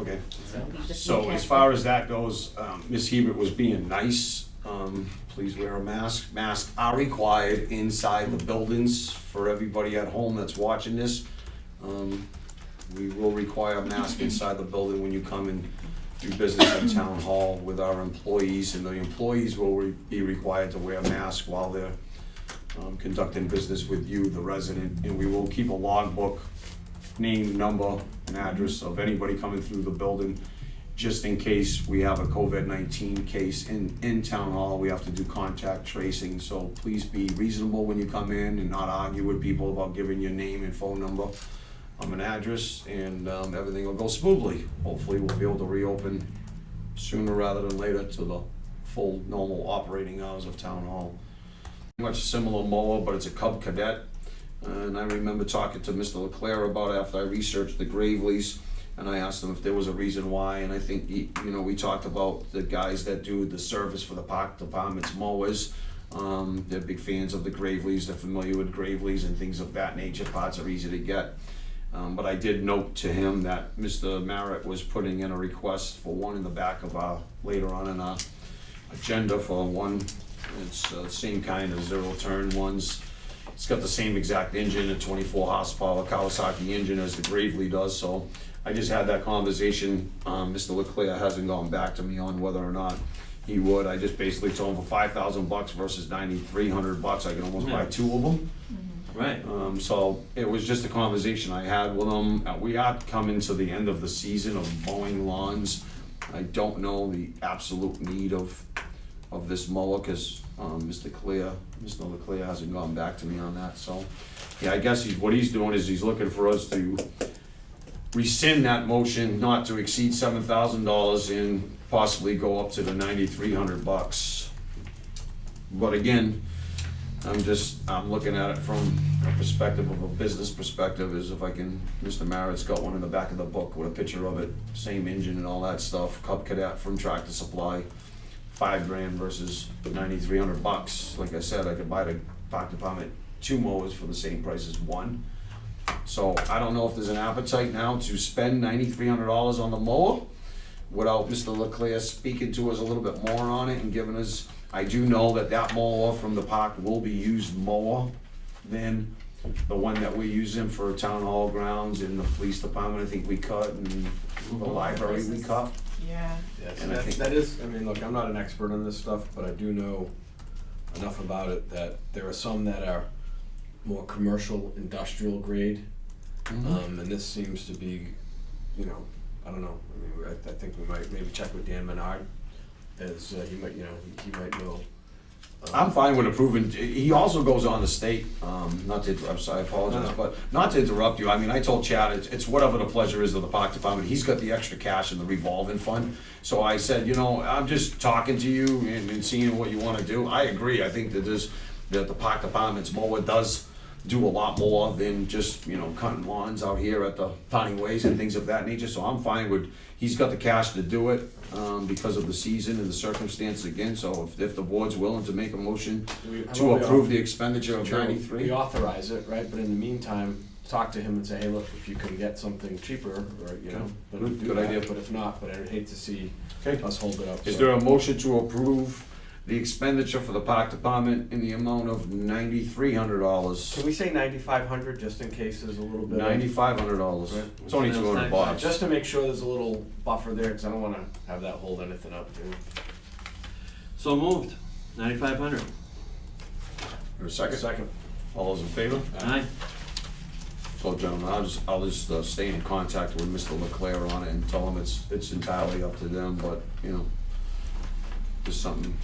Okay. We just So need as to- far as that goes, Ms. Hebert was being nice. Please wear a mask. Masks are required inside the buildings for everybody at home that's watching this. We will require a mask inside the building when you come and do business in town hall with our employees, and the employees will be required to wear a mask while they're conducting business with you, the resident, and we will keep a logbook, name, number, and address of anybody coming through the building, just in case we have a COVID-19 case in town hall. We have to do contact tracing, so please be reasonable when you come in and not argue with people about giving your name and phone number, an address, and everything will go smoothly. Hopefully we'll be able to reopen sooner rather than later to the full normal operating hours of town hall. Much similar mower, but it's a Cub Cadet. And I remember talking to Mr. Leclerc about it after I researched the Graveleys, and I asked him if there was a reason why, and I think, we talked about the guys that do the service for the park department's mowers. They're big fans of the Graveleys, they're familiar with Graveleys and things of that nature. Parts are easy to get. But I did note to him that Mr. Merritt was putting in a request for one in the back of our, later on in our agenda for one. It's the same kind of zero-turn ones. It's got the same exact engine, a 24 horsepower Kawasaki engine as the Gravely does, so I just had that conversation. Mr. Leclerc hasn't gone back to me on whether or not he would. I just basically told him for $5,000 versus $9,300, I can almost buy two of them. Right. So it was just a conversation I had with him. We are coming to the end of the season of mowing lawns. I don't know the absolute need of this mower, because Mr. Leclerc hasn't gone back to me on that. So yeah, I guess what he's doing is he's looking for us to rescind that motion not to exceed $7,000 and possibly go up to the $9,300. But again, I'm looking at it from a perspective of a business perspective, is if I can, Mr. Merritt's got one in the back of the book with a picture of it, same engine and all that stuff, Cub Cadet from Tractor Supply, $5,000 versus $9,300. Like I said, I could buy the park department two mowers for the same price as one. So I don't know if there's an appetite now to spend $9,300 on the mower without Mr. Leclerc speaking to us a little bit more on it and giving us. I do know that mower from the park will be used more than the one that we're using for town hall grounds and the police department. I think we cut, and the library we cut. Yeah. Yes, And I think that is, I mean, look, I'm not an expert on this stuff, but I do know enough about it that there are some that are more commercial, industrial grade. And this seems to be, I don't know, I mean, I think we might maybe check with Dan Menard, as he might know. I'm fine with approving. He also goes on the state, not to interrupt, so I apologize, but not to interrupt you. I mean, I told Chad, it's whatever the pleasure is of the park department. He's got the extra cash in the revolving fund. So I said, I'm just talking to you and seeing what you want to do. I agree. I think that the park department's mower does do a lot more than just, cutting lawns out here at the Tiny Ways and things of that nature. So I'm fine with, he's got the cash to do it, because of the season and the circumstance again. So if the board's willing to make a motion to approve the expenditure of We 93. authorize it, right, but in the meantime, talk to him and say, hey, look, if you can get something cheaper, or, then do Good that. idea. But if not, but I'd hate to see Okay. us hold it up. Is so. there a motion to approve the expenditure for the park department in the amount of $9,300? Can we say 9,500 just in case there's a little bit? $9,500. Right. It's only $200. Just to make sure there's a little buffer there, because I don't want to have that hold anything up too. So moved. 9,500. Or a second? Second. All those in favor? Aye. So, gentlemen, I'll just stay in contact with Mr. Leclerc on it and tell him it's entirely up to them, but, just something,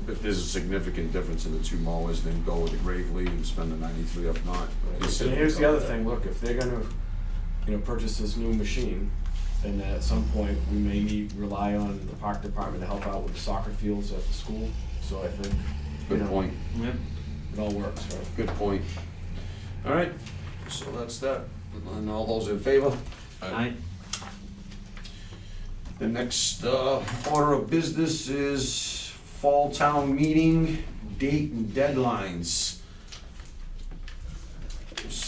if there's a significant difference in the two mowers, then go with the Gravely and spend the 93. If not, And here's the other thing, look, if they're gonna, purchase this new machine, then at some point, we may rely on the park department to help out with the soccer fields at the school. So I think, Good point. Yep. it all works, right? Good point. All right, so that's that. And all those in favor? Aye. The next order of business is fall town meeting date and deadlines.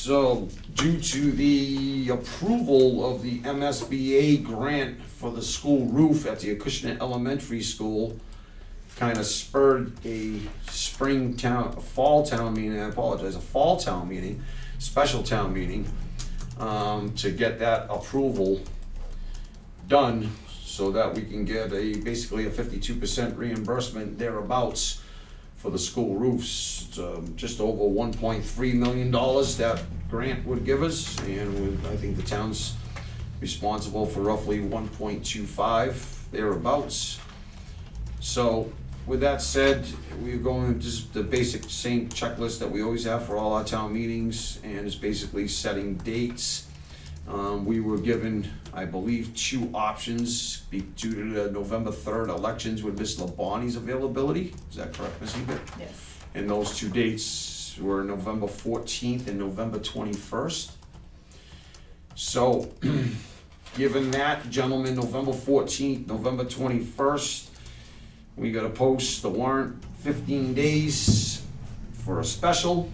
So, due to the approval of the MSBA grant for the school roof at the Acushnet Elementary School, kind of spurred a fall town meeting, I apologize, a fall town meeting, special town meeting, to get that approval done so that we can get basically a 52% reimbursement thereabouts for the school roofs. It's, just over $1.3 million that grant would give us, and I think the town's responsible for roughly 1.25 thereabouts. So with that said, we're going just the basic same checklist that we always have for all our town meetings, and it's basically setting dates. We were given, I believe, 2 options due to the November 3rd elections with Ms. Labonte's availability. Is that correct, Ms. Hebert? Yes. And those 2 dates were November 14th and November 21st. So, given that, gentlemen, November 14th, November 21st, we gotta post the warrant 15 days for a special,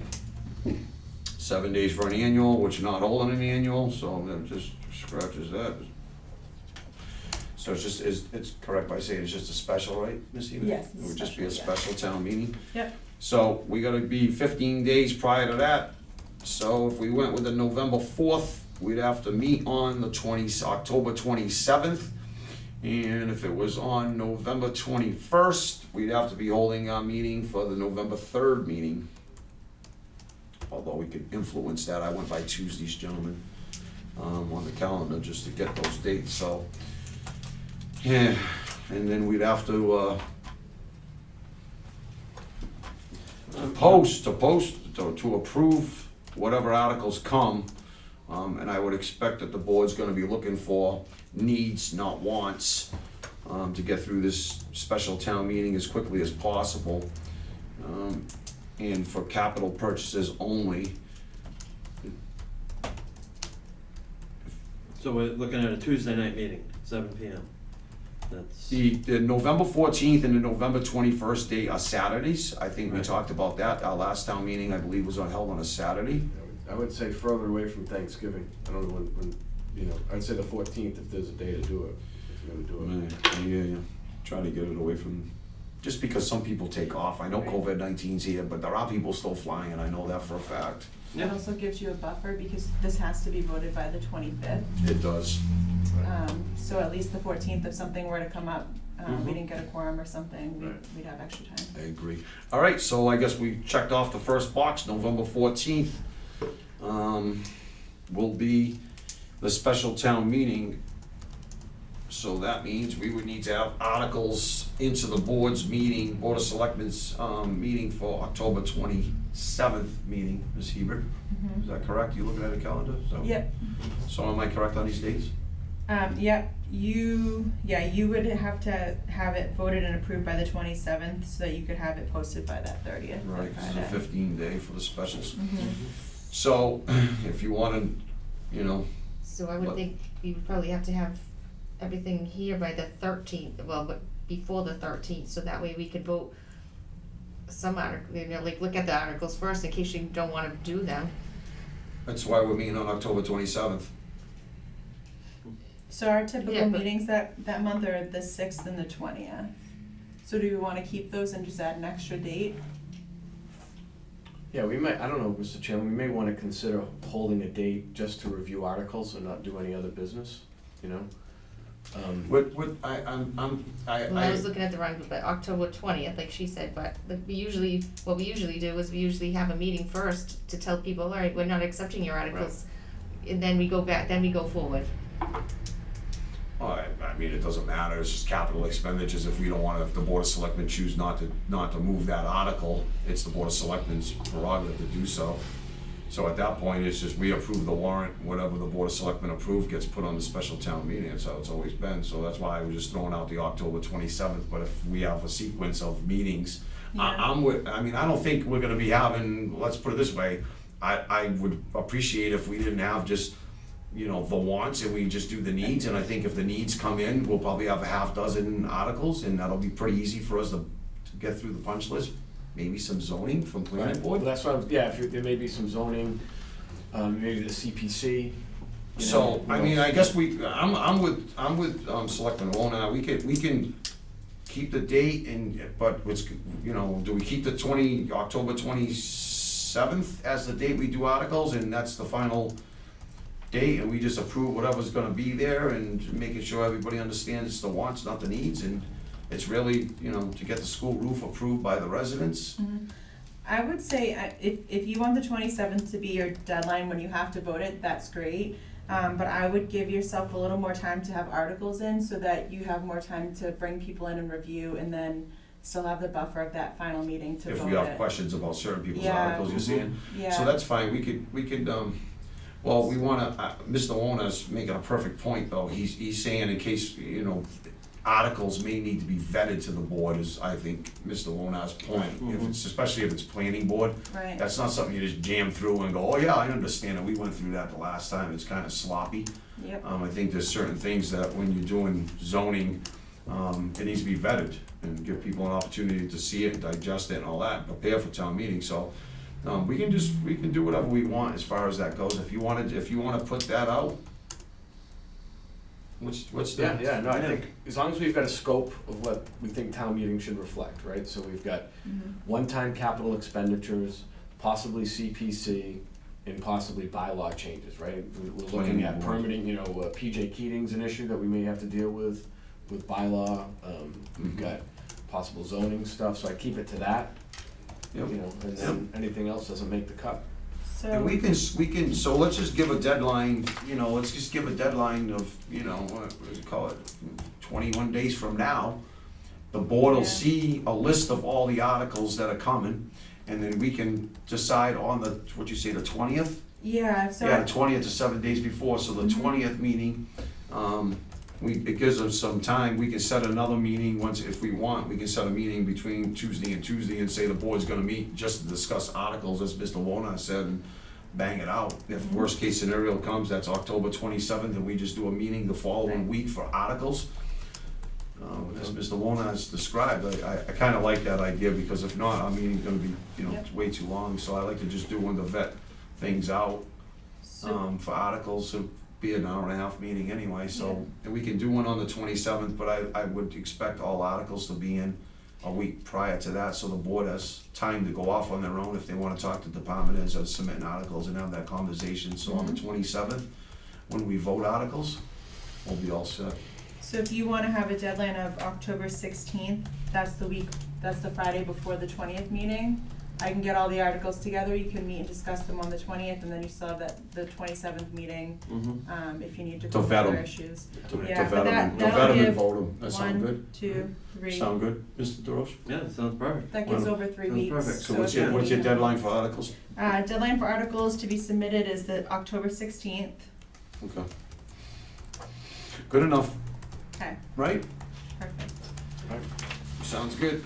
7 days for an annual, which you're not holding an annual, so that just scratches that. So it's correct by saying it's just a special, right, Ms. Eva? Yes, It it's would just be a special, yeah. special town meeting. Yep. So we gotta be 15 days prior to that. So if we went with the November 4th, we'd have to meet on the October 27th. And if it was on November 21st, we'd have to be holding our meeting for the November 3rd meeting. Although we could influence that, I went by Tuesdays, gentlemen, on the calendar just to get those dates, so. Yeah, and then we'd have to, to approve whatever articles come. And I would expect that the board's gonna be looking for needs, not wants, to get through this special town meeting as quickly as possible. And for capital purchases only. So we're looking at a Tuesday night meeting, 7 PM. That's, The November 14th and the November 21st date are Saturdays. I think we Right. talked about that. Our last town meeting, I believe, was held on a Saturday. I would say further away from Thanksgiving. I don't know when, I'd say the 14th if there's a day to do it, if you're gonna do it. Yeah. Try to get it away from, just because some people take off. I know COVID-19's here, but there are people still flying, I know that for a fact. It also gives you a buffer because this has to be voted by the 25th. It does. So at least the 14th, if something were to come up, Mhm. we didn't get a quorum or something, Right. we'd have extra time. I agree. All right, so I guess we checked off the first box, November 14th. Will be the special town meeting. So that means we would need to have articles into the board's meeting, Board of Selectmen's, meeting for October 27th meeting, Ms. Hebert. Is that correct? You looking at a calendar? So- Yep. So am I correct on these dates? Yep, you would have to have it voted and approved by the 27th so that you could have it posted by that 30th. that Right, this is a Friday. 15-day for the specials. Mhm. So, if you wanna, So I would What? think you would probably have to have everything here by the 13th, well, but before the 13th, so that way we could vote some article, like look at the articles first in case you don't wanna do them. that's why we're meeting on October 27th. So our typical Yeah, but- meetings that month are the 6th and the 20th. So do we wanna keep those and just add an extra date? Yeah, we might, I don't know, Mr. Chairman, we may wanna consider holding a date just to review articles and not do any other business, you know? What, Well, I was looking at the wrong, but October 20th, like she said, but what we usually do is we usually have a meeting first to tell people, all right, we're not accepting your articles. And then we go back, then we go forward. I mean, it doesn't matter, it's just capital expenditures, if we don't wanna, if the Board of Selectmen choose not to move that article, it's the Board of Selectmen's prerogative to do so. So at that point, it's just we approve the warrant, whatever the Board of Selectmen approve gets put on the special town meeting, that's how it's always been, so that's why I was just throwing out the October 27th, but if we have a sequence of meetings, Yeah. I don't think we're gonna be having, let's put it this way, I would appreciate if we didn't have just, the wants and we just do the needs, and I think if the needs come in, we'll probably have a half dozen articles, and that'll be pretty easy for us to get through the punch list. Maybe some zoning from planning board. Well, that's why, if there may be some zoning, maybe the CPC. So, I mean, I guess I'm with Selectman Wona, we can keep the date but it's, do we keep the October 27th as the date we do articles, and that's the final date, and we just approve whatever's gonna be there, and making sure everybody understands the wants, not the needs, and it's really, to get the school roof approved by the residents. I would say, if you want the 27th to be your deadline when you have to vote it, that's great. But I would give yourself a little more time to have articles in, so that you have more time to bring people in and review, and then still have the buffer of that final meeting to vote it. If we have questions about certain people's Yeah. articles, you're saying? Yeah. So that's fine, we could, well, we wanna, Mr. Wona's making a perfect point, though, he's saying in case, articles may need to be vetted to the board, is, I think, Mr. Wona's point. Especially if it's planning board, Right. that's not something you just jam through and go, oh yeah, I understand it, we went through that the last time, it's kinda sloppy. Yep. I think there's certain things that when you're doing zoning, it needs to be vetted, and give people an opportunity to see it, digest it and all that, prepare for town meeting, so. We can do whatever we want as far as that goes, if you wanna put that out. What's that? No, I think as long as we've got a scope of what we think town meeting should reflect, right? So we've got one-time capital expenditures, possibly CPC, and possibly bylaw changes, right? We're looking at permitting, PJ Keating's an issue that we may have to deal with bylaw. We've got possible zoning stuff, so I keep it to that. Yep. And then anything else doesn't make the cut. So. And we can, so let's just give a deadline, let's just give a deadline of, what do you call it, 21 days from now. The board will Yeah. see a list of all the articles that are coming, and then we can decide on the, what'd you say, the 20th? Yeah, so. Yeah, the 20th is 7 days before, so the Mhm. 20th meeting, it gives us some time, we can set another meeting once, if we want, we can set a meeting between Tuesday and say the board's gonna meet just to discuss articles, as Mr. Wona said, and bang it out. If worst case scenario comes, that's October 27th, and we just do a meeting the following week for articles. As Mr. Wona has described, I kinda like that idea, because if not, our meeting's gonna be, Yep. way too long, so I like to just do one to vet things out, for articles, so be an hour and a half meeting anyway, so, and we can do one on the 27th, but I would expect all articles to be in a week prior to that, so the board has time to go off on their own if they wanna talk to department heads or submitting articles and have that conversation, so on the 27th, when we vote articles, we'll be all set. So if you wanna have a deadline of October 16th, that's the Friday before the 20th meeting. I can get all the articles together, you can meet and discuss them on the 20th, and then you still have the 27th meeting, if you need to To go vet over 'em. issues. To Yeah, vet but 'em, that'll and give vote 'em. That sound good? 1, 2, 3, Sound good, Mr. DeRoche? Yeah, that sounds perfect. that gives Well, over 3 that's weeks. perfect. So if what's you your need them. deadline for articles? Deadline for articles to be submitted is the October 16th. Okay. Good enough, Okay, right? perfect. Sounds good.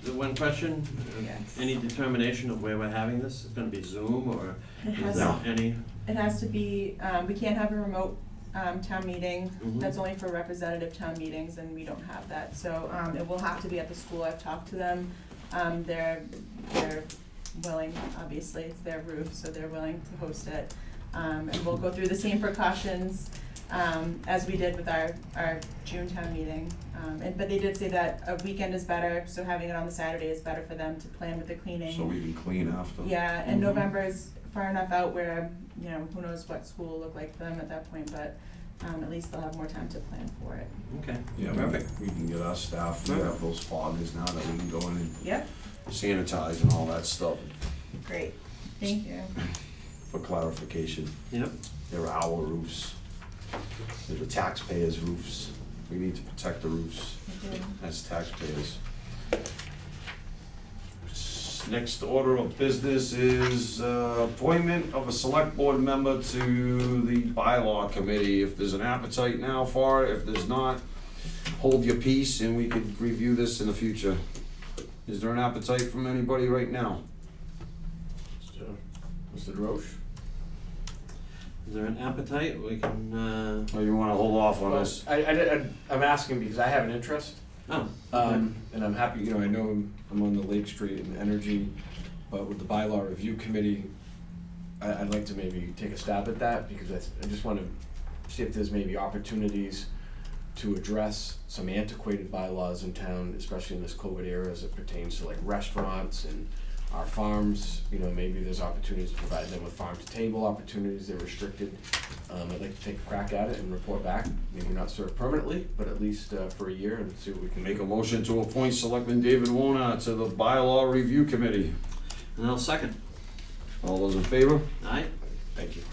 The one question, Yes. any determination of where we're having this? It's gonna be Zoom, or It is has, there any? it has to be, we can't have a remote, town meeting. Mhm. That's only for representative town meetings, and we don't have that, so, it will have to be at the school. I've talked to them. They're willing, obviously, it's their roof, so they're willing to host it. And we'll go through the same precautions, as we did with our June town meeting. But they did say that a weekend is better, so having it on the Saturday is better for them to plan with the cleaning. So we can clean after. Yeah, and Mhm. November is far enough out where, who knows what school will look like for them at that point, but, at least they'll have more time to plan for it. Okay, Yeah, perfect. we can get our staff, we have those foggers now that we can go in and Yep, sanitize and all that stuff. great, thank you. For clarification, Yep. they're our roofs. They're the taxpayers' roofs. We need to protect the roofs I do. as taxpayers. Next order of business is appointment of a select board member to the bylaw committee. If there's an appetite now for it, if there's not, hold your peace and we could review this in the future. Is there an appetite from anybody right now? Mr. DeRoche? Is there an appetite? We can, Or you wanna hold off on this? I'm asking because I have an interest, oh, and I'm happy, I know I'm on the Lake Street and Energy, but with the bylaw review committee, I'd like to maybe take a stab at that, because I just wanna see if there's maybe opportunities to address some antiquated bylaws in town, especially in this COVID era as it pertains to like restaurants and our farms. You know, maybe there's opportunities to provide them with farm-to-table opportunities, they're restricted. I'd like to take a crack at it and report back, maybe not serve permanently, but at least for a year, and see what we can Make a motion to appoint Selectman David Warner to the Bylaw Review Committee. And I'll second. All those in favor? Aye? Thank you.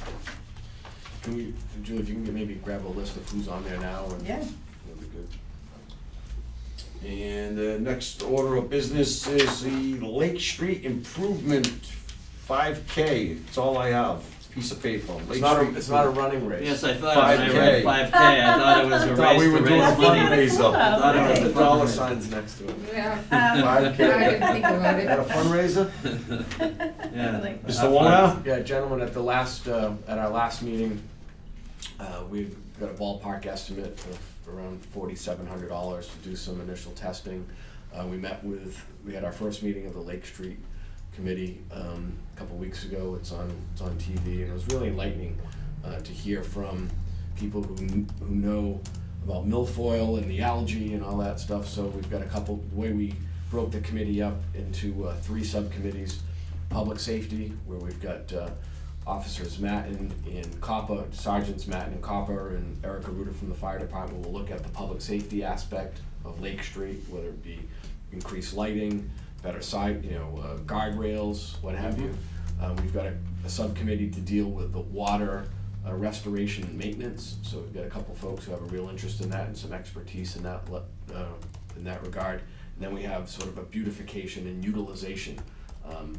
Can we, Julie, if you can maybe grab a list of who's on there now, and Yeah. that'd be good. And the next order of business is the Lake Street Improvement 5K. That's all I have, piece of paper. Lake Street It's not a running race. Yes, I thought, when I 5K. read 5K, I thought it was a Thought race we to were doing a raise money. fundraiser. I thought it was The a dollar fundraiser. signs next to it. Yeah. 5K. I didn't think about Is that a it. fundraiser? Yeah. Like that. Mr. Warner? Yeah, gentlemen, at our last meeting, we've got a ballpark estimate of around $4,700 to do some initial testing. We had our first meeting of the Lake Street Committee a couple weeks ago. It's on TV, and it was really enlightening to hear from people who know about milfoil and the algae and all that stuff. So we've got the way we broke the committee up into 3 subcommittees: public safety, where we've got Officers Matten and Copper, Sergeants Matten and Copper, and Erica Ruder from the fire department will look at the public safety aspect of Lake Street, whether it be increased lighting, better guardrails, what have you. We've got a subcommittee to deal with the water restoration and maintenance, so we've got a couple folks who have a real interest in that and some expertise in that regard. And then we have sort of a beautification and utilization.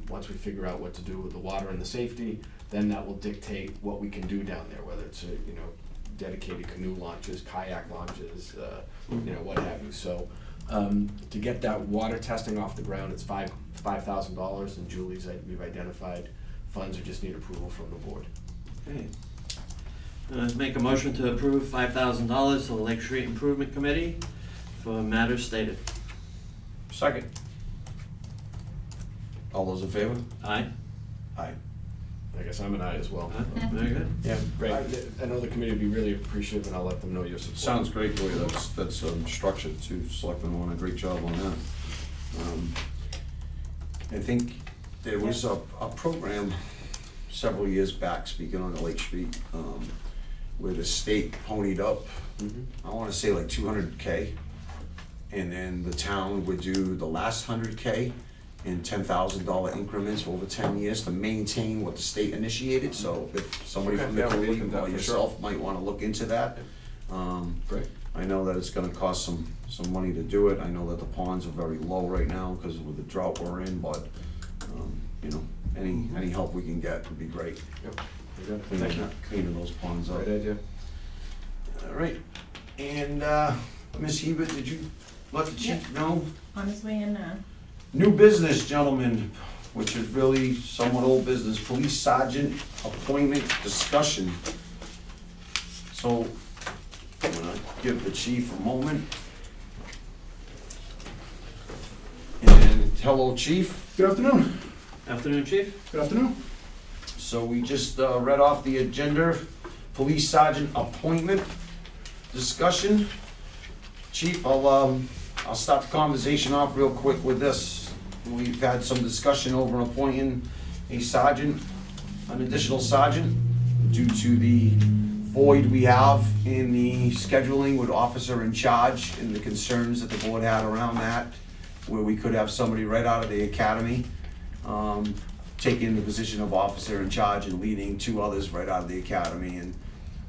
Once we figure out what to do with the water and the safety, then that will dictate what we can do down there, whether it's dedicated canoe launches, kayak launches, what have you. So to get that water testing off the ground, it's $5,000, and we've identified funds. We just need approval from the board. Okay. Make a motion to approve $5,000 to the Lake Street Improvement Committee for matters stated. Second. All those in favor? Aye? Aye. I guess I'm an aye as well. Very good. Yeah, great. I know the committee would be really appreciative, and I'll let them know your support. Sounds great, the way that's structured too. Selectman Warner, great job on that. I think there was a program several years back, speaking on the Lake Street, where the state ponied up, I wanna say like 200K, and then the town would do the last 100K in $10,000 increments over 10 years to maintain what the state initiated. So if somebody Okay, from the yeah, we'll look committee into that or for yourself might wanna look into that. Great. I know that it's gonna cost some money to do it. I know that the ponds are very low right now because of the drought we're in, but, any help we can get would be great. Yep. Very good. Thank you. Cleaning those ponds up. Great idea. All right, and, Ms. Hebert, did you let the chief know? On his way in now. New business, gentlemen, which is really somewhat old business, police sergeant appointment discussion. So, I'm gonna give the chief a moment. And hello, chief. Good afternoon. Afternoon, Chief? Good afternoon. So we just read off the agenda, police sergeant appointment discussion. Chief, I'll start the conversation off real quick with this. We've had some discussion over appointing a sergeant, an additional sergeant, due to the void we have in the scheduling with officer in charge and the concerns that the board had around that, where we could have somebody right out of the academy taking the position of officer in charge and leading 2 others right out of the academy, and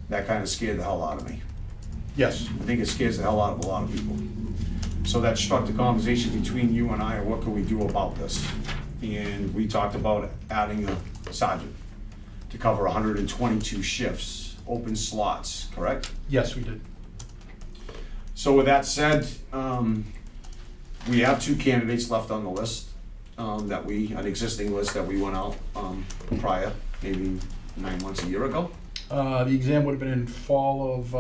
that kind of scared the hell out of me. Yes. I think it scares the hell out of a lot of people. So that struck the conversation between you and I, what can we do about this? And we talked about adding a sergeant to cover 122 shifts, open slots, correct? Yes, we did. So with that said, we have 2 candidates left on the list, an existing list that we went out prior, maybe 9 months, a year ago. The exam would have been in fall of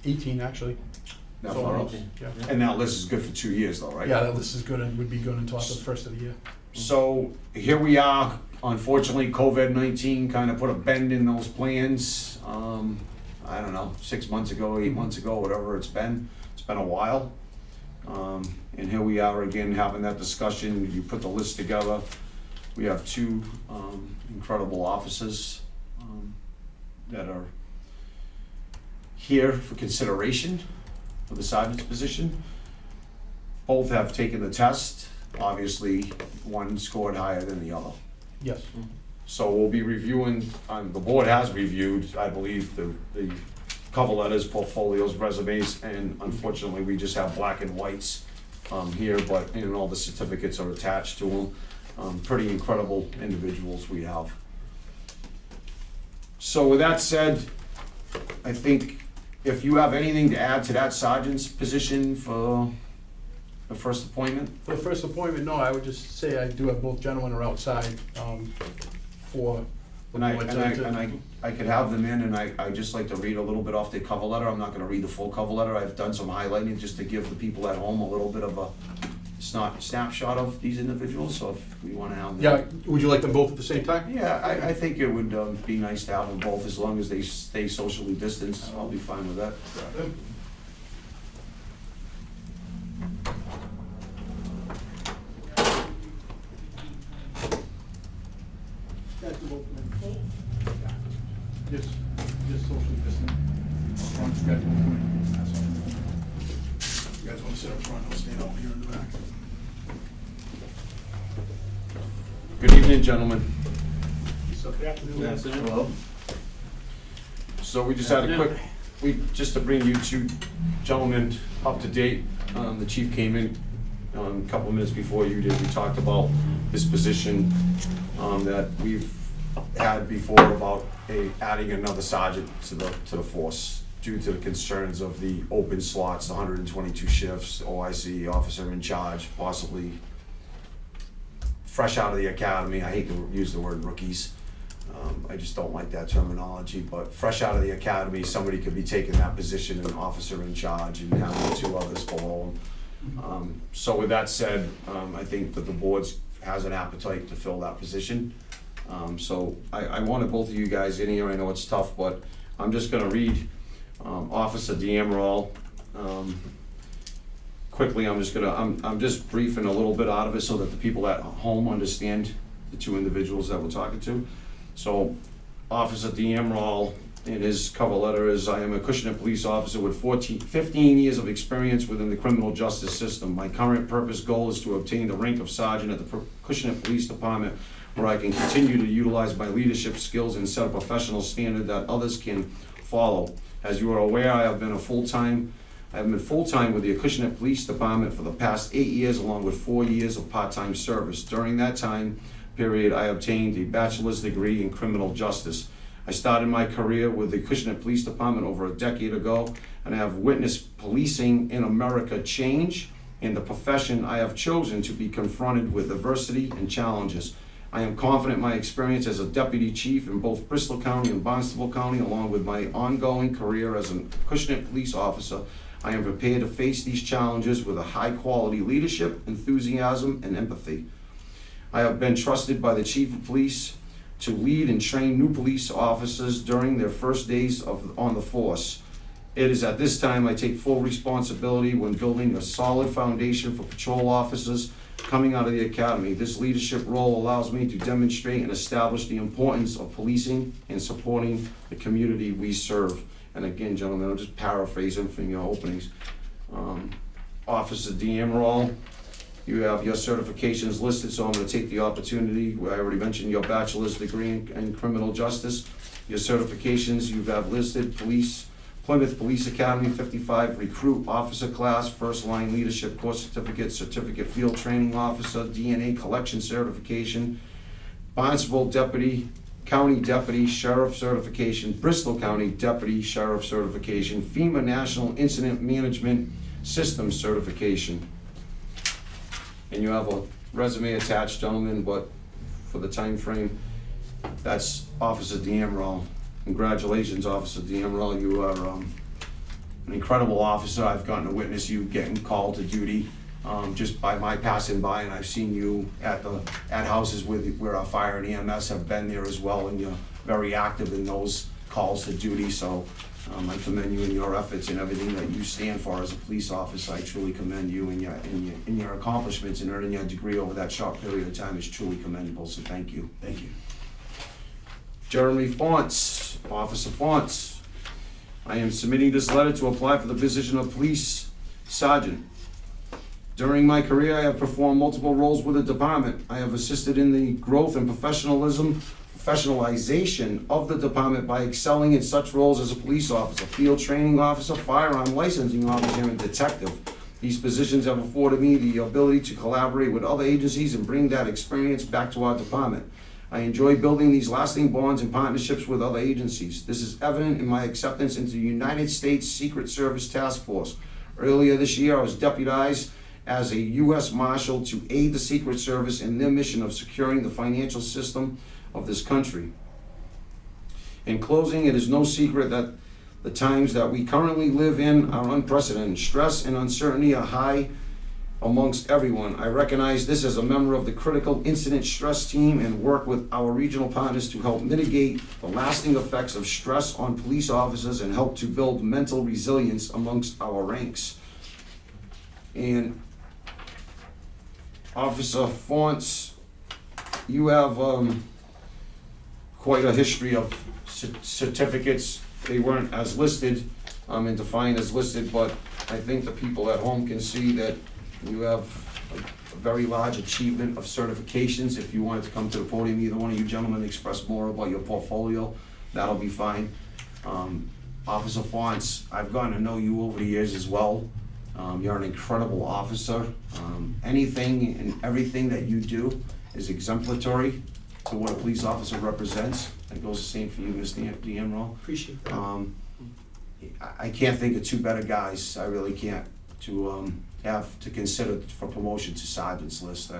18, actually. That So, far out. Yeah. And that list is good for 2 years though, right? Yeah, this is good and would be good until after the first of the year. So here we are, Unfortunately, COVID-19 kind of put a bend in those plans. I don't know, 6 months ago, 8 months ago, whatever it's been. It's been a while. And here we are again having that discussion. You put the list together. We have two incredible officers that are here for consideration for the sergeant's position. Both have taken the test. Obviously, one scored higher than the other. Yes. So we'll be reviewing, the board has reviewed, I believe, the cover letters, portfolios, resumes, and unfortunately, we just have black and whites here, but, and all the certificates are attached to them. Pretty incredible individuals we have. So with that said, I think if you have anything to add to that sergeant's position for the first appointment? For the first appointment, no, I would just say I do have both gentlemen are outside, for. And I could have them in, and I just like to read a little bit off their cover letter. I'm not gonna read the full cover letter. I've done some highlighting just to give the people at home a little bit of a snapshot of these individuals, so if we wanna have them. Yeah, would you like them both at the same time? Yeah, I think it would be nice to have them both, as long as they stay socially distanced. I'll be fine with that. Just socially distant. You guys wanna sit up front, I'll stand over here in the back. Good evening, gentlemen. Good afternoon. Hello. So we just had a quick, just to bring you two gentlemen up to date, the chief came in a couple of minutes before you did. We talked about this position that we've had before about adding another sergeant to the force due to the concerns of the open slots, the 122 shifts, OIC, officer in charge, possibly fresh out of the academy. I hate to use the word rookies. I just don't like that terminology, but fresh out of the academy, somebody could be taking that position, an officer in charge, and having two others below them. So with that said, I think that the board has an appetite to fill that position. So I wanted both of you guys in here. I know it's tough, but I'm just gonna read Officer D'Amaral. Quickly, I'm just briefing a little bit out of it so that the people at home understand the two individuals that we're talking to. So, Officer D'Amaral, in his cover letter is, I am a Acushnet police officer with 15 years of experience within the criminal justice system. My current purpose goal is to obtain the rank of sergeant at the Acushnet Police Department, where I can continue to utilize my leadership skills and set a professional standard that others can follow. As you are aware, I have been full-time with the Acushnet Police Department for the past 8 years, along with 4 years of part-time service. During that time period, I obtained a bachelor's degree in criminal justice. I started my career with the Acushnet Police Department over a decade ago, and I have witnessed policing in America change. In the profession, I have chosen to be confronted with adversity and challenges. I am confident my experience as a deputy chief in both Bristol County and Barnstable County, along with my ongoing career as a Acushnet police officer, I am prepared to face these challenges with a high-quality leadership, enthusiasm, and empathy. I have been trusted by the chief of police to lead and train new police officers during their first days on the force. It is at this time I take full responsibility when building a solid foundation for patrol officers coming out of the academy. This leadership role allows me to demonstrate and establish the importance of policing and supporting the community we serve. And again, gentlemen, I'm just paraphrasing from your openings. Officer D'Amaral, you have your certifications listed, so I'm gonna take the opportunity, I already mentioned your bachelor's degree in criminal justice. Your certifications you have listed: Plymouth Police Academy 55 recruit officer class, first line leadership course certificate field training officer, DNA collection certification, Barnstable County Deputy Sheriff certification, Bristol County Deputy Sheriff certification, FEMA National Incident Management System certification. And you have a resume attached, gentlemen, but for the time frame, that's Officer D'Amaral. Congratulations, Officer D'Amaral. You are an incredible officer. I've gotten to witness you getting called to duty. just by my passing by, and I've seen you at houses where our fire and EMS have been there as well, and you're very active in those calls to duty, so I commend you in your efforts and everything that you stand for as a police officer. I truly commend you, and your accomplishments in earning your degree over that short period of time is truly commendable, so thank you. Thank you. Jeremy Fonts, Officer Fonts. I am submitting this letter to apply for the position of police sergeant. During my career, I have performed multiple roles with the department. I have assisted in the growth and professionalization of the department by excelling in such roles as a police officer, field training officer, firearm licensing officer, and detective. These positions have afforded me the ability to collaborate with other agencies and bring that experience back to our department. I enjoy building these lasting bonds and partnerships with other agencies. This is evident in my acceptance into the United States Secret Service Task Force. Earlier this year, I was deputized as a U.S. Marshal to aid the Secret Service in their mission of securing the financial system of this country. In closing, it is no secret that the times that we currently live in are unprecedented. Stress and uncertainty are high amongst everyone. I recognize this as a member of the critical incident stress team and work with our regional partners to help mitigate the lasting effects of stress on police officers and help to build mental resilience amongst our ranks. And Officer Fonts, you have quite a history of certificates. They weren't as listed and defined as listed, but I think the people at home can see that you have a very large achievement of certifications. If you wanted to come to the podium, either one of you gentlemen express more about your portfolio, that'll be fine. Officer Fonts, I've gotten to know you over the years as well. You're an incredible officer. Anything and everything that you do is exemplary to what a police officer represents. It goes the same for you, Mr. D'Amro. Appreciate that. I can't think of two better guys, I really can't, to have to consider for promotion to sergeant's list.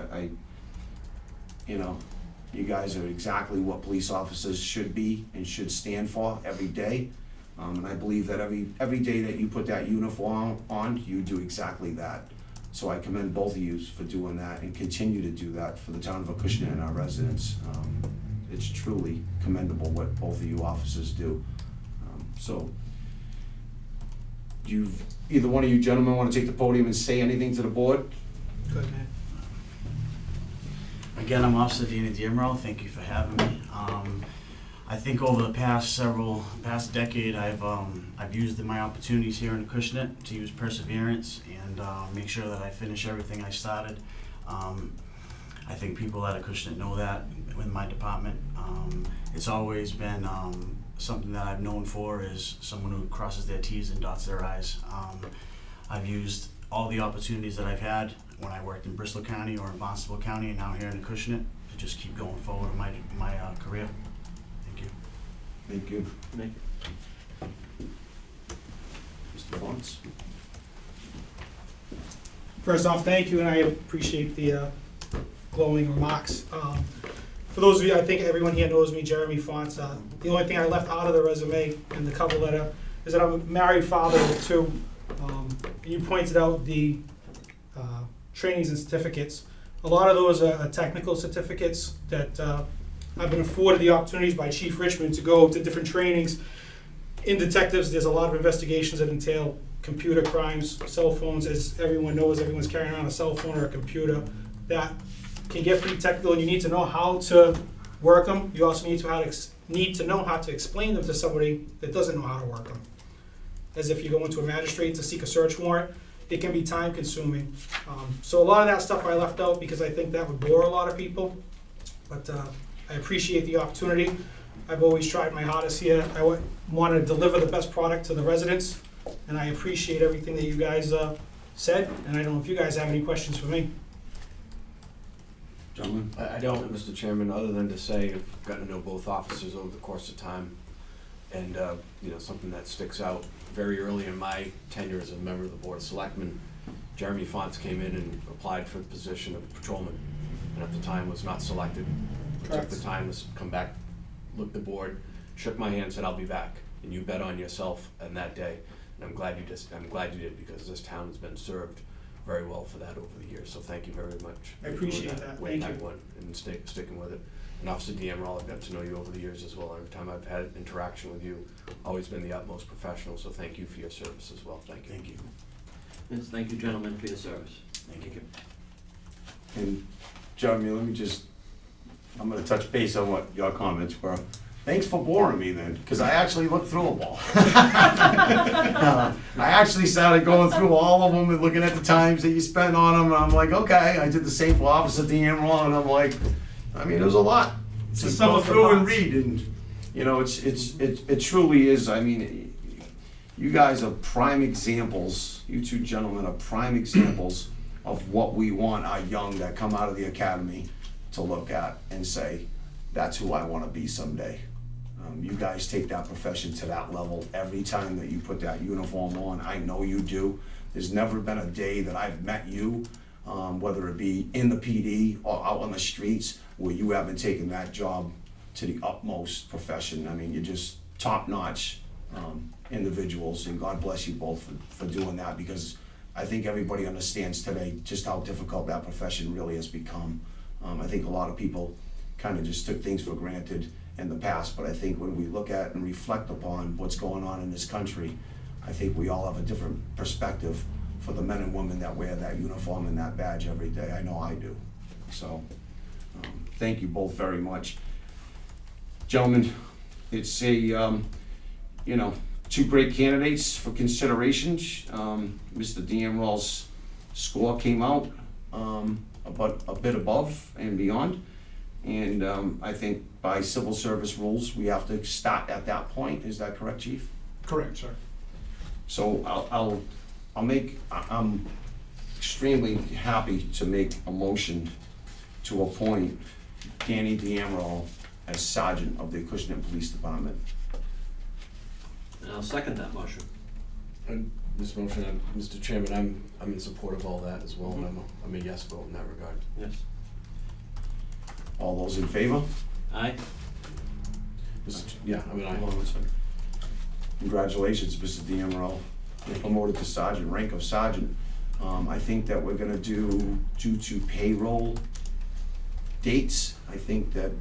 You guys are exactly what police officers should be and should stand for every day. And I believe that every day that you put that uniform on, you do exactly that. So I commend both of you for doing that and continue to do that for the town of Acushnet and our residents. It's truly commendable what both of you officers do. So, either one of you gentlemen want to take the podium and say anything to the board? Good, man. Again, I'm Officer Dana D'Amro. Thank you for having me. I think over the past decade, I've used my opportunities here in Acushnet to use perseverance and make sure that I finish everything I started. I think people at Acushnet know that with my department. It's always been something that I've known for is someone who crosses their T's and dots their I's. I've used all the opportunities that I've had when I worked in Bristol County or in Barnstable County and now here in Acushnet to just keep going forward in my career. Thank you. Thank you. Thank you. Mr. Fonts? First off, thank you, and I appreciate the glowing remarks. For those of you, I think everyone here knows me, Jeremy Fonts. The only thing I left out of the resume and the cover letter is that I'm a married father of two. And you pointed out the trainings and certificates. A lot of those are technical certificates that I've been afforded the opportunities by Chief Richmond to go to different trainings. In detectives, there's a lot of investigations that entail computer crimes, cell phones. As everyone knows, everyone's carrying around a cell phone or a computer. That can get pretty technical, and you need to know how to work them. You also need to know how to explain them to somebody that doesn't know how to work them. As if you go into a magistrate to seek a search warrant, it can be time consuming. So a lot of that stuff I left out because I think that would bore a lot of people. But I appreciate the opportunity. I've always tried my hardest here. I want to deliver the best product to the residents, and I appreciate everything that you guys said. And I don't know if you guys have any questions for me. Gentlemen? I don't, Mr. Chairman, other than to say I've gotten to know both officers over the course of time. And, something that sticks out very early in my tenure as a member of the Board of Selectmen, Jeremy Fonts came in and applied for the position of patrolman, and at the time was not selected. Took the time to come back, looked at the board, shook my hand, said, "I'll be back." And you bet on yourself on that day. And I'm glad you did, because this town has been served very well for that over the years, so thank you very much. I appreciate that. Way Thank back you. when, and sticking with it. And Officer D'Emerald, I've got to know you over the years as well. Every time I've had interaction with you, always been the utmost professional, so thank you for your service as well. Thank you. Thank you. Yes, thank you, gentlemen, for your service. Thank you. And Jeremy, I'm gonna touch base on what your comments were. Thanks for boring me then, because I actually looked through them all. I actually started going through all of them and looking at the times that you spent on them, and I'm like, okay, I did the same for Officer D'Emerald, and I'm like, I mean, there's a lot to some go of the through and parts. read, and, you know, it truly is, I mean, you guys are prime examples, you two gentlemen are prime examples of what we want our young that come out of the academy to look at and say, that's who I wanna be someday. You guys take that profession to that level every time that you put that uniform on. I know you do. There's never been a day that I've met you, whether it be in the PD or out on the streets, where you haven't taken that job to the utmost profession. I mean, you're just top-notch individuals, and God bless you both for doing that, because I think everybody understands today just how difficult that profession really has become. I think a lot of people kind of just took things for granted in the past, but I think when we look at and reflect upon what's going on in this country, I think we all have a different perspective for the men and women that wear that uniform and that badge every day. I know I do. So, thank you both very much. Gentlemen, it's a, two great candidates for consideration. Mr. D'Emerald's score came out about a bit above and beyond. And I think by civil service rules, we have to start at that point. Is that correct, Chief? Correct, sir. So I'm extremely happy to make a motion to appoint Danny D'Emerald as Sergeant of the Acushnet Police Department. And I'll second that motion. And this motion, Mr. Chairman, I'm in support of all that as well, and I'm a yes vote in that regard. Yes. All those in favor? Aye? Yeah, I mean, Hold on one second. Congratulations, Mr. D'Emerald. You're promoted to sergeant, rank of sergeant. I think that we're gonna do, due to payroll dates, I think that,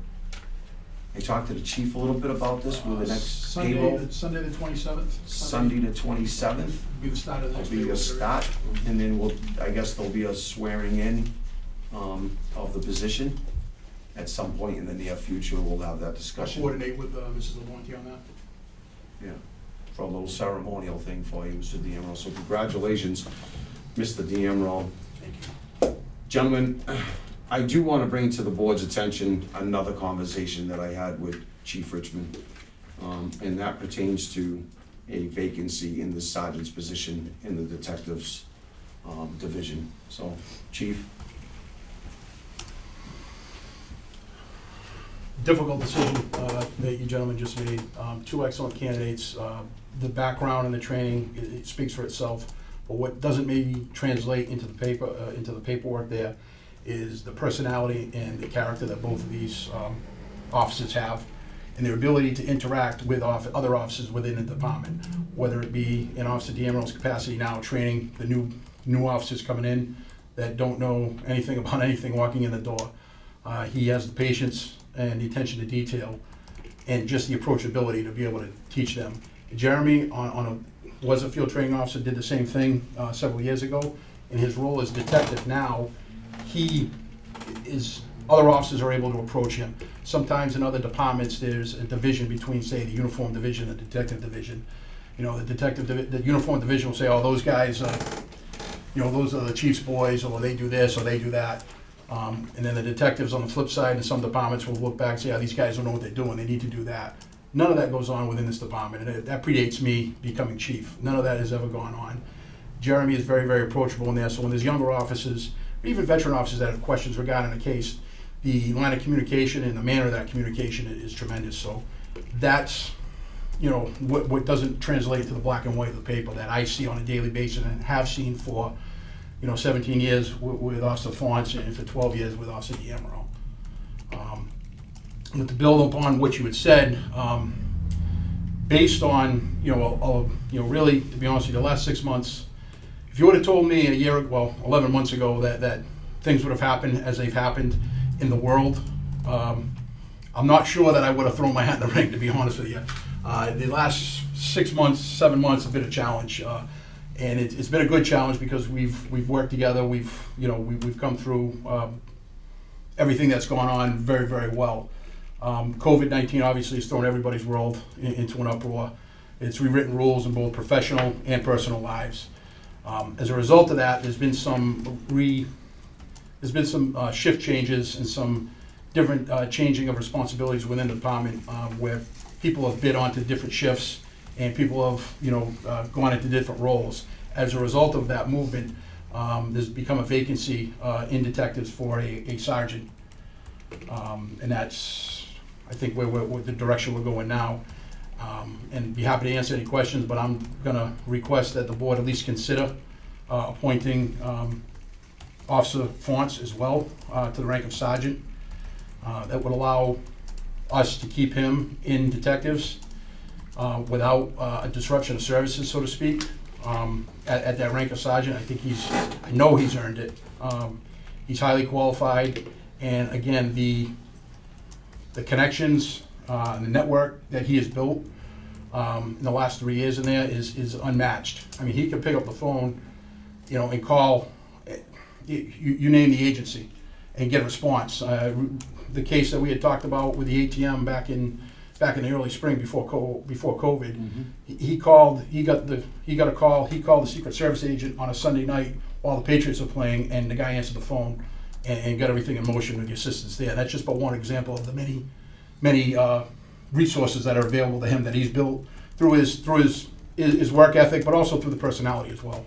I talked to the chief a little bit about this with the next payroll. Sunday the 27th. Sunday the 27th Be the start of the will next be payroll a period. start, and then I guess there'll be a swearing in of the position. At some point in the near future, we'll have that I'll discussion. coordinate with Mrs. Lamonti on that. Yeah, for a little ceremonial thing for you, Mr. D'Emerald. So congratulations, Mr. D'Emerald. Thank you. Gentlemen, I do want to bring to the board's attention another conversation that I had with Chief Richmond, and that pertains to a vacancy in the sergeant's position in the detectives division. So, Chief. Difficult decision that you gentlemen just made. Two excellent candidates. The background and the training, it speaks for itself. But what doesn't maybe translate into the paperwork there is the personality and the character that both of these officers have, and their ability to interact with other officers within the department, whether it be in Officer D'Emerald's capacity now training the new officers coming in that don't know anything about anything walking in the door. He has the patience and the attention to detail and just the approachability to be able to teach them. Jeremy was a field training officer, did the same thing several years ago. In his role as detective now, other officers are able to approach him. Sometimes in other departments, there's a division between, say, the uniform division and the detective division. The uniform division will say, oh, those guys, those are the chief's boys, or they do this, or they do that. And then the detectives on the flip side in some departments will look back and say, oh, these guys don't know what they're doing, they need to do that. None of that goes on within this department, and that predates me becoming chief. None of that has ever gone on. Jeremy is very, very approachable in there, so when there's younger officers, or even veteran officers that have questions regarding a case, the line of communication and the manner of that communication is tremendous. So that's, what doesn't translate to the black and white of the paper that I see on a daily basis and have seen for 17 years with Officer Fonce and for 12 years with Officer D'Emerald. But to build upon what you had said, based on, really, to be honest with you, the last 6 months, if you would have told me 11 months ago that things would have happened as they've happened in the world, I'm not sure that I would have thrown my hat in the ring, to be honest with you. The last 6 months, 7 months have been a challenge, and it's been a good challenge because we've worked together. We've come through everything that's gone on very, very well. COVID-19 obviously has thrown everybody's world into an uproar. It's rewritten rules in both professional and personal lives. As a result of that, there's been some shift changes and some different changing of responsibilities within the department, where people have bid onto different shifts and people have gone into different roles. As a result of that movement, there's become a vacancy in detectives for a sergeant, and that's, I think, where the direction we're going now. And be happy to answer any questions, but I'm going to request that the board at least consider appointing Officer Fonts as well to the rank of sergeant. That would allow us to keep him in detectives without a disruption of services, so to speak, at that rank of sergeant. I know he's earned it. He's highly qualified, and again, the connections, the network that he has built in the last 3 years in there is unmatched. I mean, he can pick up the phone, and call, you name the agency, and get a response. The case that we had talked about with the ATM back in the early spring before COVID, he called. He got a call. He called the Secret Service agent on a Sunday night while the Patriots were playing, and the guy answered the phone and got everything in motion with the assistance there. That's just but one example of the many resources that are available to him that he's built through his work ethic, but also through the personality as well.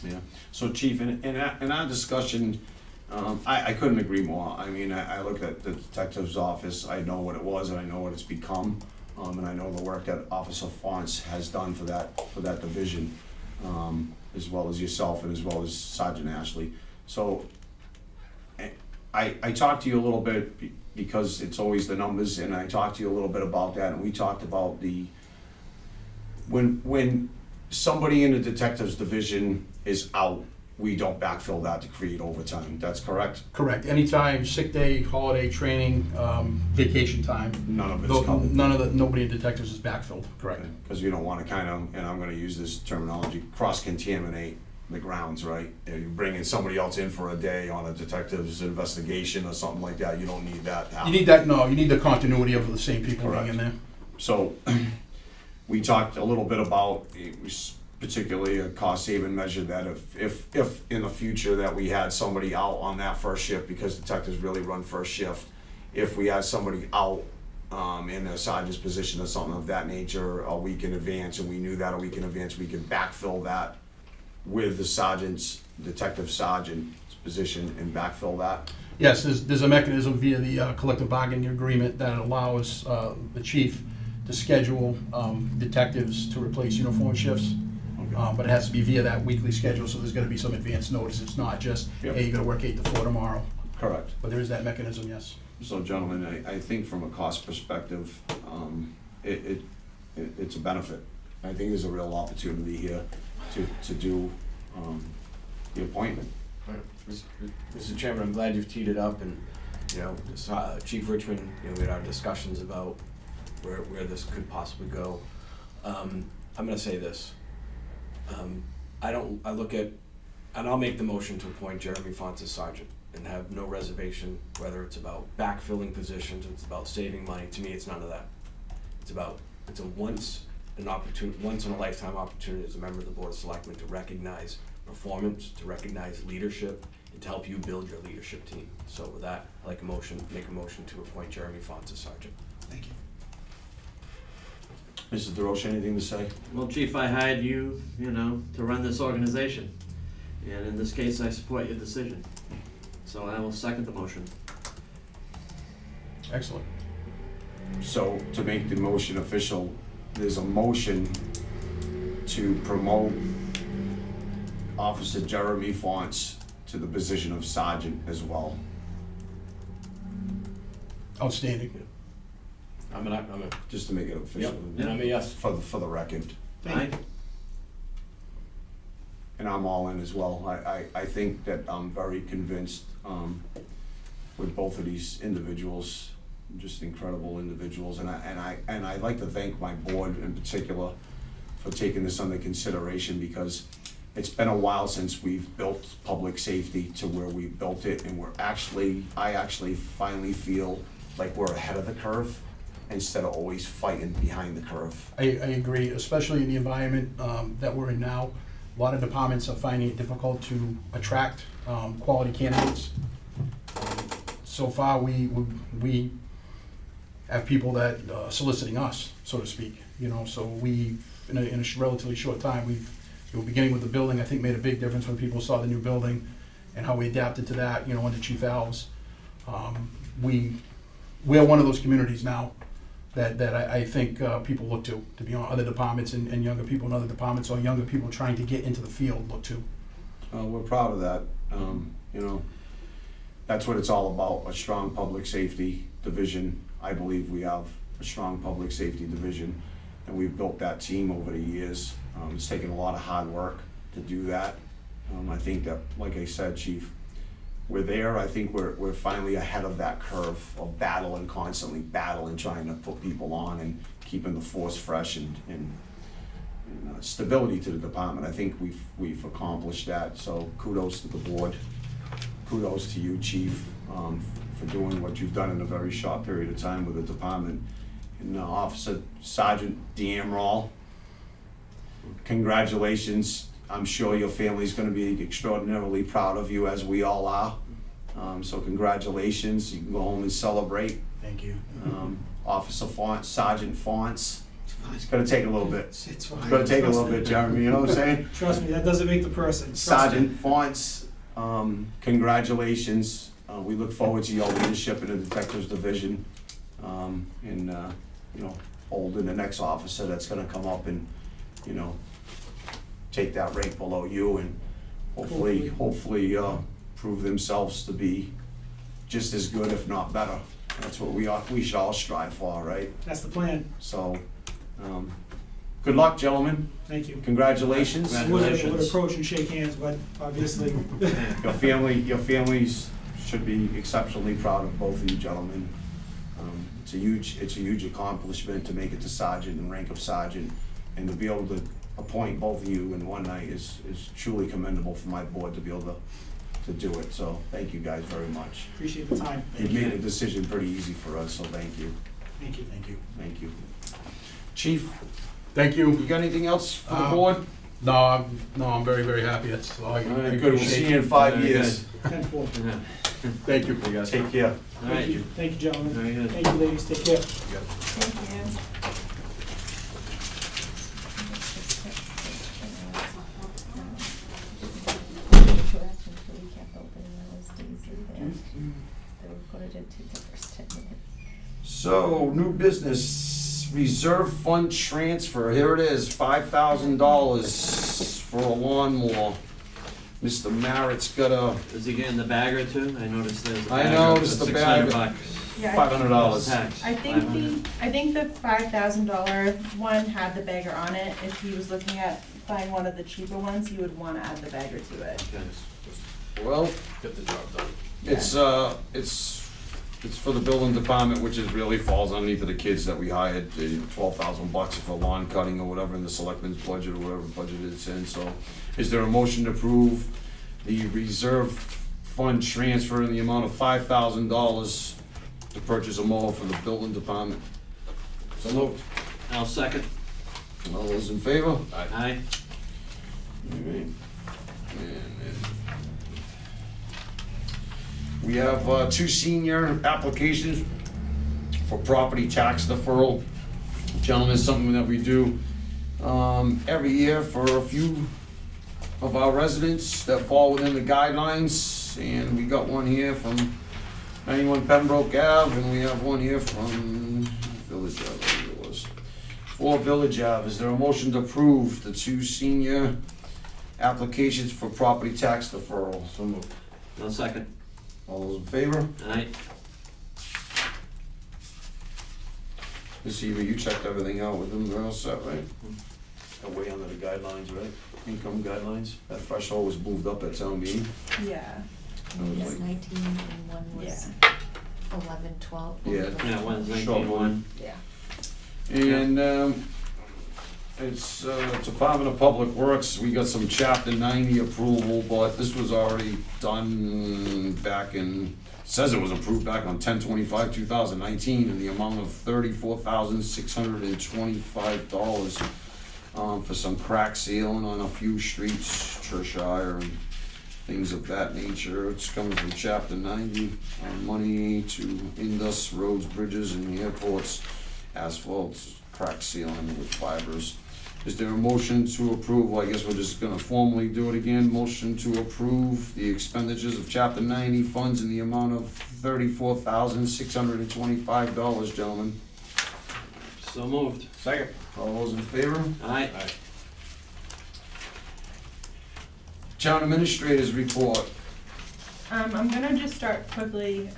Yeah. So, Chief, in our discussion, I couldn't agree more. I mean, I look at the detective's office, I know what it was, and I know what it's become, and I know the work that Officer Fonts has done for that division, as well as yourself and as well as Sergeant Ashley. So, I talked to you a little bit because it's always the numbers, and I talked to you a little bit about that, and we talked about when somebody in the detective's division is out, we don't backfill that to create overtime. That's correct? Correct. Anytime, sick day, holiday, training, vacation time. None of it's covered. Nobody in detectives is backfilled. Correct. Because you don't want to kind of, and I'm going to use this terminology, cross-contaminate the grounds, right? You bring in somebody else in for a day on a detective's investigation or something like that. You don't need that to happen. You need the continuity of the same people being in there. So we talked a little bit about, it was particularly a cost-saving measure, that if in the future that we had somebody out on that first shift, because detectives really run first shift, if we had somebody out in a sergeant's position or something of that nature a week in advance, and we knew that a week in advance, we could backfill that with the detective sergeant's position and backfill that. Yes, there's a mechanism via the collective bargaining agreement that allows the chief to schedule detectives to replace uniform shifts. But it has to be via that weekly schedule, so there's going to be some advance notice. It's not just, Yep. hey, you're going to work 8 to 4 tomorrow. Correct. But there is that mechanism, yes. So, gentlemen, I think from a cost perspective, it's a benefit. I think there's a real opportunity here to do the appointment. Mr. Chairman, I'm glad you've teed it up, and Chief Richmond, we had our discussions about where this could possibly go. I'm going to say this. I look at, and I'll make the motion to appoint Jeremy Fonts as sergeant and have no reservation whether it's about backfilling positions, it's about saving money. To me, it's none of that. It's a once in a lifetime opportunity as a member of the Board of Selectmen to recognize performance, to recognize leadership, and to help you build your leadership team. So with that, I'd like make a motion to appoint Jeremy Fonts as sergeant. Thank you. Mr. DeRoche, anything to say? Well, Chief, I hired you, to run this organization. And in this case, I support your decision. So I will second the motion. Excellent. So to make the motion official, there's a motion to promote Officer Jeremy Fonts to the position of sergeant as well. Outstanding. I'm a Just to make it official. and I'm a yes. For the record. Aye. and I'm all in as well. I think that I'm very convinced, with both of these individuals, just incredible individuals, and I'd like to thank my board in particular for taking this under consideration, because it's been a while since we've built public safety to where we've built it, and I actually finally feel like we're ahead of the curve instead of always fighting behind the curve. I agree, especially in the environment that we're in now. A lot of departments are finding it difficult to attract quality candidates. So far, we have people that are soliciting us, so to speak, you know, so we, in a relatively short time, beginning with the building, I think made a big difference when people saw the new building and how we adapted to that, you know, under Chief Alves. We're one of those communities now that I think people look to be on, other departments and younger people in other departments, or younger people trying to get into the field look to. We're proud of that. You know, that's what it's all about, a strong public safety division. I believe we have a strong public safety division, and we've built that team over the years. It's taken a lot of hard work to do that. I think that, like I said, Chief, we're there. I think we're finally ahead of that curve of constantly battling, trying to put people on and keeping the force fresh and stability to the department. I think we've accomplished that, so kudos to the board. Kudos to you, Chief, for doing what you've done in a very short period of time with the department. And Officer Sergeant D'Amrall, congratulations. I'm sure your family's gonna be extraordinarily proud of you, as we all are. So congratulations, you can go home and celebrate. Thank you. Officer Fonts, Sergeant Fonts, it's gonna take a little bit. It's fine. It's gonna take a little bit, Jeremy, you know what I'm saying? Trust me, that doesn't make the person. Trust Sergeant me. Fonts, congratulations. We look forward to your leadership in the Detectives Division, and, you know, holding the next officer that's gonna come up and, you know, take that rank below you, and hopefully prove themselves to be just as good, if not better. That's what we should all strive for, right? That's the plan. So, good luck, gentlemen. Thank you. Congratulations. I would approach and shake hands, but obviously. Your families should be exceptionally proud of both of you gentlemen. It's a huge accomplishment to make it to sergeant and rank of sergeant, and to be able to appoint both of you in one night is truly commendable for my board to be able to do it. So thank you guys very much. Appreciate the time. You made the decision pretty easy for us, so thank you. Thank you. Thank you. Thank you. Chief, Thank you. you got anything else for the board? No, I'm very, very happy. That's all I All right, good. We'll see you in 5 Very years. 10-4. Yeah. Thank you. Take care. All Thank right. you. Thank you, gentlemen. Very good. Thank you, ladies. Take care. Thank you. So, new business, reserve fund transfer, here it is, $5,000 for a lawnmower. Mr. Merritt's got a, Is he getting the bag or two? I noticed there's a I bag noticed of the bag. $600. Yeah, $500. Tax. I think the $5,000 one had the bagger on it. If he was looking at buying one of the cheaper ones, he would wanna add the bagger to it. Okay. well, Get the job done. it's for the building department, which is really falls underneath of the kids that we hired, $12,000 for lawn cutting or whatever in the selectmen's budget or whatever budget it's in, so. Is there a motion to approve the reserve fund transfer in the amount of $5,000 to purchase a mower for the building department? So moved. I'll second. All those in favor? Aye. Alright. We have 2 senior applications for property tax deferral. Gentlemen, something that we do every year for a few of our residents that fall within the guidelines. And we got one here from 91 Pembroke Ave, and we have one here from Village Ave, I believe it was. For Village Ave, is there a motion to approve the 2 senior applications for property tax deferral? So moved. I'll second. All those in favor? Aye. Ms. Eva, you checked everything out with them, they're all set, right? way under the guidelines, right? Income guidelines. That threshold was moved up at town meeting. Yeah, It was Yes, like- 19 and one was yeah. 11, 12. Yeah. Yeah, one's Short 19-1. Yeah. And, it's, Department of Public Works, we got some chapter 90 approval, but this was already done back in, says it was approved back on 10/25/2019 in the amount of $34,625, for some crack sealing on a few streets, Cheshire and things of that nature. It's coming from chapter 90, money to Indus roads, bridges and airports, asphalt, crack sealing with fibers. Is there a motion to approve? Well, I guess we're just gonna formally do it again. Motion to approve the expenditures of chapter 90 funds in the amount of $34,625, gentlemen. So moved. Second. All those in favor? Aye. Town administrators report. I'm gonna just start quickly,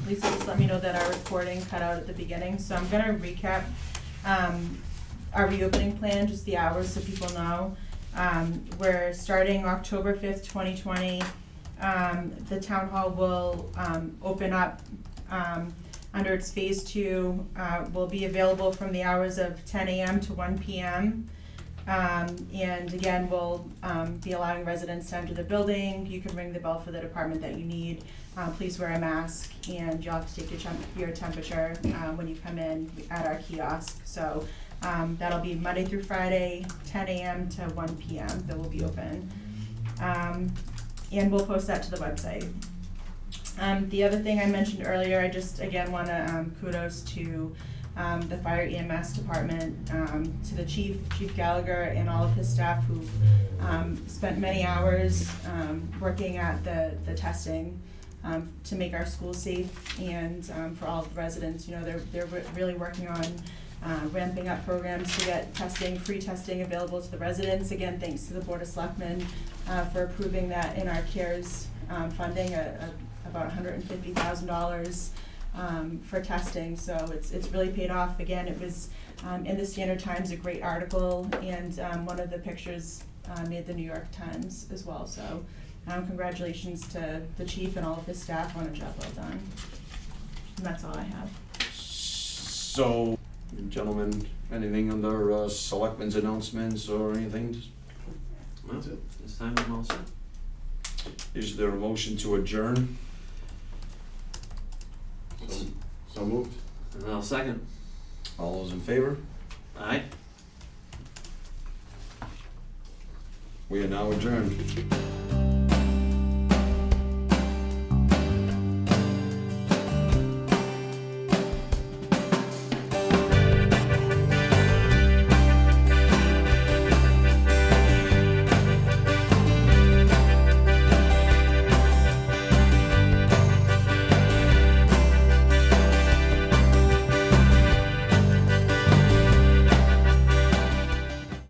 Lisa just let me know that our recording cut out at the beginning, so I'm gonna recap, our reopening plan, just the hours so people know. We're starting October 5th, 2020. The town hall will, open up, under its phase 2, will be available from the hours of 10 a.m. to 1 p.m. And again, we'll, be allowing residents to enter the building. You can ring the bell for the department that you need. Please wear a mask, and you'll have to take your temperature, when you come in at our kiosk. So, that'll be Monday through Friday, 10 a.m. to 1 p.m. that will be open. And we'll post that to the website. The other thing I mentioned earlier, I just again wanna kudos to the fire EMS department, to the Chief Gallagher and all of his staff who've spent many hours working at the testing to make our schools safe, and for all of the residents. You know, they're really working on ramping up programs to get free testing available to the residents. Again, thanks to the Board of Selectmen for approving that in our CARES funding, about $150,000 for testing. So it's really paid off. Again, it was in the Standard Times, a great article, and one of the pictures made the New York Times as well. So congratulations to the chief and all of his staff on a job well done. And that's all I have. So, gentlemen, anything under selectmen's announcements or anything? Well, this time I'm all set. Is there a motion to adjourn? So moved. And I'll second. All those in favor? Aye. We are now adjourned.